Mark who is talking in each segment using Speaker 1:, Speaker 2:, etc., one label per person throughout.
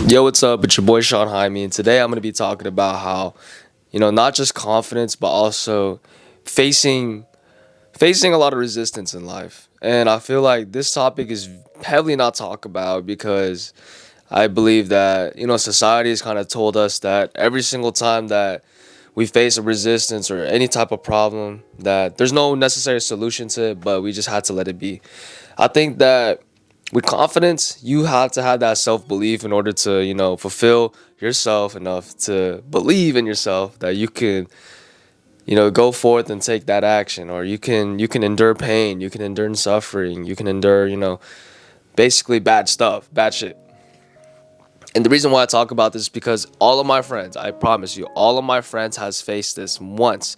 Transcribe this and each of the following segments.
Speaker 1: Yo, what's up? It's your boy Sean Hyme, and today I'm going to be talking about how, not just confidence, but also facing facing a lot of resistance in life. And I feel like this topic is heavily not talked about because I believe that, society has kind of told us that every single time that we face a resistance or any type of problem, that there's no necessary solution to it, but we just had to let it be. I think that with confidence, you have to have that self belief in order to, fulfill yourself enough to believe in yourself that you can, go forth and take that action, or you can endure pain, you can endure suffering, you can endure, basically bad stuff, bad shit. And the reason why I talk about this is because all of my friends, I promise you, all of my friends has faced this once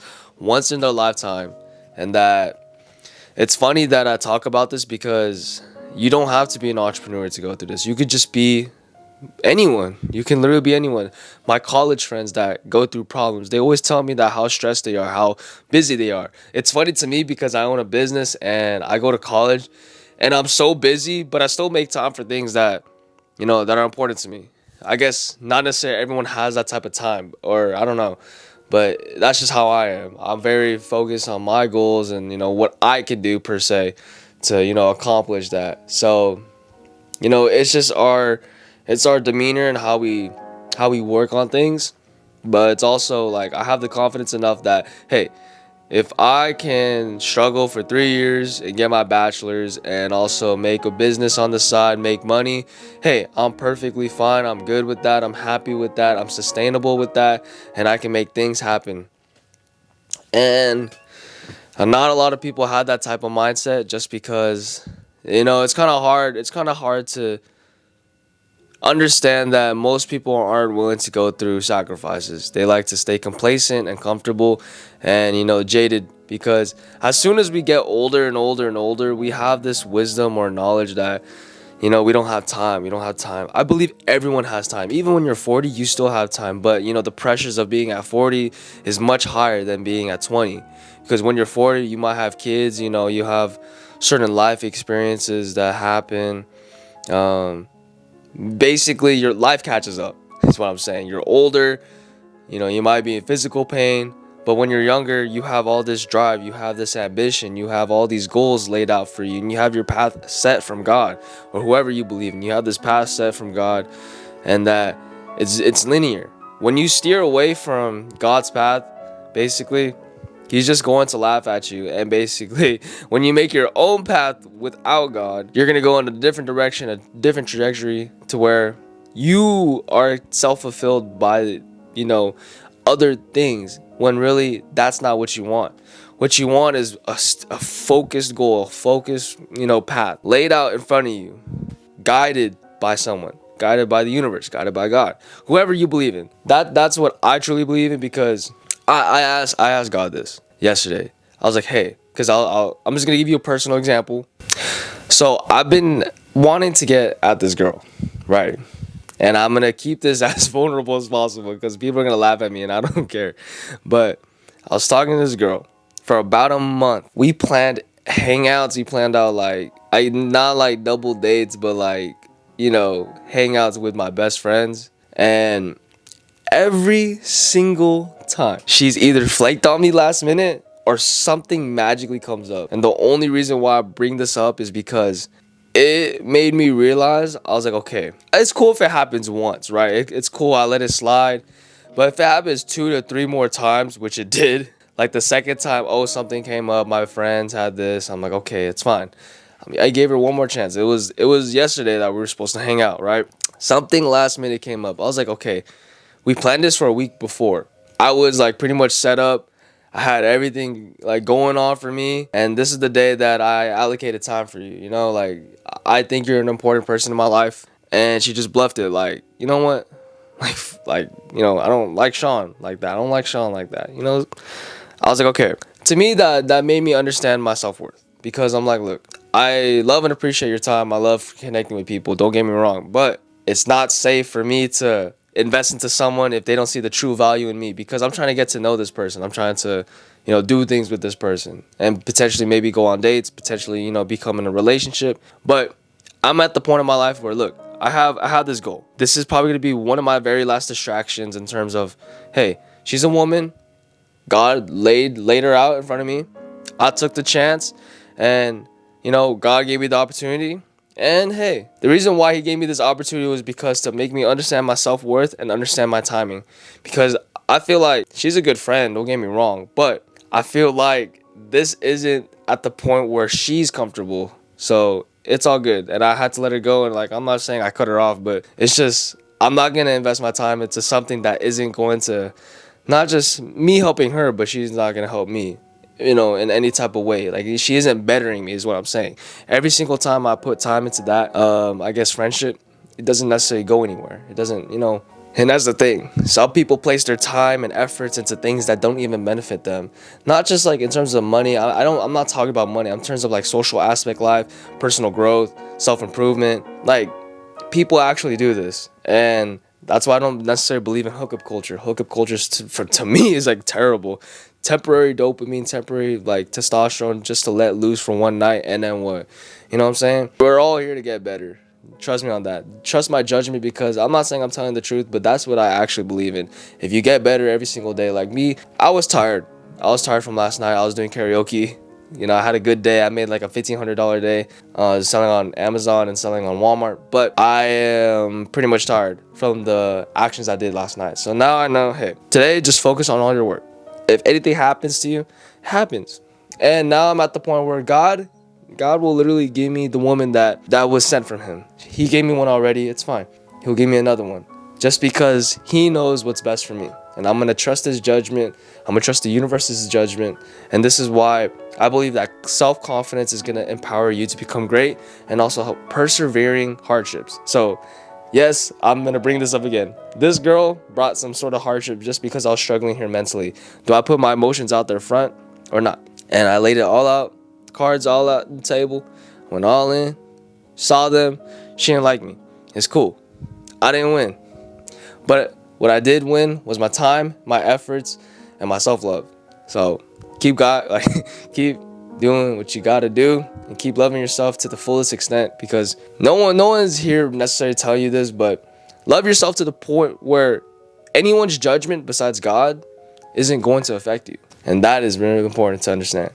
Speaker 1: in their lifetime. And that it's funny that I talk about this because you don't have to be an entrepreneur to go through this. You could just be anyone. You can literally be anyone. My college friends that go through problems, they always tell me that how stressed they are, how busy they are. It's funny to me because I own a business and I go to college and I'm so busy, but I still make time for things that, that are important to me. I guess not necessarily everyone has that type of time, or I don't know, but that's just how I am. I'm very focused on my goals and, what I can do per se to, accomplish that. So, it's our demeanor and how we work on things, but it's also like I have the confidence enough that, hey, if I can struggle for 3 years and get my bachelor's and also make a business on the side, make money, hey, I'm perfectly fine. I'm good with that. I'm happy with that. I'm sustainable with that, and I can make things happen. And not a lot of people have that type of mindset just because, it's kind of hard. It's kind of hard to understand that most people aren't willing to go through sacrifices. They like to stay complacent and comfortable and, jaded, because as soon as we get older and older and older, we have this wisdom or knowledge that, we don't have time. We don't have time. I believe everyone has time. Even when you're 40, you still have time. But, the pressures of being at 40 is much higher than being at 20. Because when you're 40, you might have kids, you have certain life experiences that happen. Basically your life catches up, is what I'm saying. You're older, you might be in physical pain, but when you're younger, you have all this drive, you have this ambition, you have all these goals laid out for you, and you have your path set from God or whoever you believe in. You have this path set from God, and that it's linear. When you steer away from God's path, basically he's just going to laugh at you. And basically, when you make your own path without God, you're going to go in a different direction, a different trajectory, to where you are self-fulfilled by, other things, when really that's not what you want. What you want is a focused goal, a focused, path laid out in front of you, guided by someone, guided by the universe, guided by God, whoever you believe in. That's what I truly believe in, because I asked God this yesterday. I was like, hey, because I'm just gonna give you a personal example. So I've been wanting to get at this girl, right? And I'm gonna keep this as vulnerable as possible because people are gonna laugh at me, and I don't care. But I was talking to this girl for about a month. We planned hangouts. We planned out like not like double dates, but like, hangouts with my best friends. And every single time, she's either flaked on me last minute or something magically comes up. And the only reason why I bring this up is because it made me realize, I was like, okay, it's cool if it happens once, right? It's cool, I let it slide. But if it happens 2 to 3 more times, which it did, like the second time, oh, something came up, my friends had this, I'm like, okay, it's fine. I gave her one more chance. It was yesterday that we were supposed to hang out, right? Something last minute came up. I was like, okay, we planned this for a week before. I was like pretty much set up. I had everything like going on for me, and this is the day that I allocated time for you. Like, I think you're an important person in my life, and she just bluffed it. Like, you know what? I don't like Sean like that. I don't like Sean like that. I was like, okay. To me, that made me understand my self-worth, because I'm like, look, I love and appreciate your time. I love connecting with people. Don't get me wrong, but it's not safe for me to invest into someone if they don't see the true value in me, because I'm trying to get to know this person. I'm trying to, do things with this person and potentially maybe go on dates, potentially, become in a relationship. But I'm at the point in my life where, look, I have this goal. This is probably gonna be one of my very last distractions in terms of, hey, she's a woman. God laid her out in front of me. I took the chance, and God gave me the opportunity. And hey, the reason why He gave me this opportunity was because to make me understand my self-worth and understand my timing. Because I feel like she's a good friend, don't get me wrong, but I feel like this isn't at the point where she's comfortable. So it's all good. And I had to let her go. And like, I'm not saying I cut her off, but it's just, I'm not going to invest my time into something that isn't going to, not just me helping her, but she's not going to help me, in any type of way. Like, she isn't bettering me, is what I'm saying. Every single time I put time into that, I guess friendship, it doesn't necessarily go anywhere. It doesn't, and that's the thing. Some people place their time and efforts into things that don't even benefit them. Not just like in terms of money. I'm not talking about money. I'm in terms of like social aspect life, personal growth, self-improvement. Like, people actually do this. And that's why I don't necessarily believe in hookup culture. Hookup culture to me is like terrible. Temporary dopamine, temporary like testosterone just to let loose for one night, and then what? You know what I'm saying? We're all here to get better. Trust me on that. Trust my judgment, because I'm not saying I'm telling the truth, but that's what I actually believe in. If you get better every single day, like me, I was tired. I was tired from last night. I was doing karaoke. I had a good day. I made like a $1,500 day selling on Amazon and selling on Walmart. But I am pretty much tired from the actions I did last night. So now I know, hey, today just focus on all your work. If anything happens to you, it happens. And now I'm at the point where God will literally give me the woman that was sent from Him. He gave me one already. It's fine. He'll give me another one. Just because He knows what's best for me. And I'm going to trust His judgment. I'm going to trust the universe's judgment. And this is why I believe that self-confidence is going to empower you to become great and also help persevering hardships. So, yes, I'm going to bring this up again. This girl brought some sort of hardship just because I was struggling here mentally. Do I put my emotions out there front or not? And I laid it all out, cards all out on the table, went all in, saw them. She didn't like me. It's cool. I didn't win. But what I did win was my time, my efforts, and my self-love. So keep doing what you gotta do, and keep loving yourself to the fullest extent, because no one's here necessarily to tell you this, but love yourself to the point where anyone's judgment besides God isn't going to affect you. And that is really important to understand.